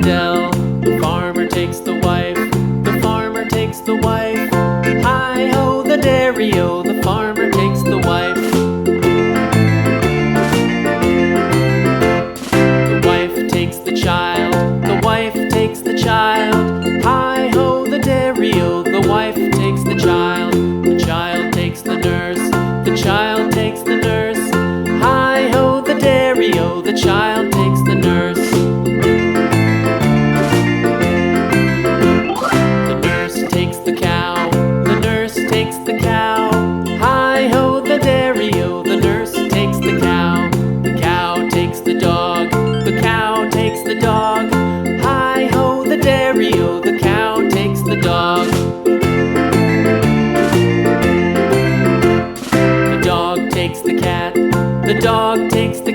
dell. The farmer takes the wife, the farmer takes the wife. Hi-ho, the dairy-o, the farmer takes the wife. The wife takes the child, the wife takes the child. Hi-ho, the dairy-o, the wife takes the child. The child takes the nurse, the child takes the nurse. Hi-ho, the dairy-o, the child takes the nurse. The nurse takes the cow, the nurse takes the cow. Hi-ho, the dairy-o, the nurse takes the cow. The cow takes the dog, the cow takes the dog. Hi-ho, the dairy-o, the cow takes the dog. The dog takes the cat, the dog takes the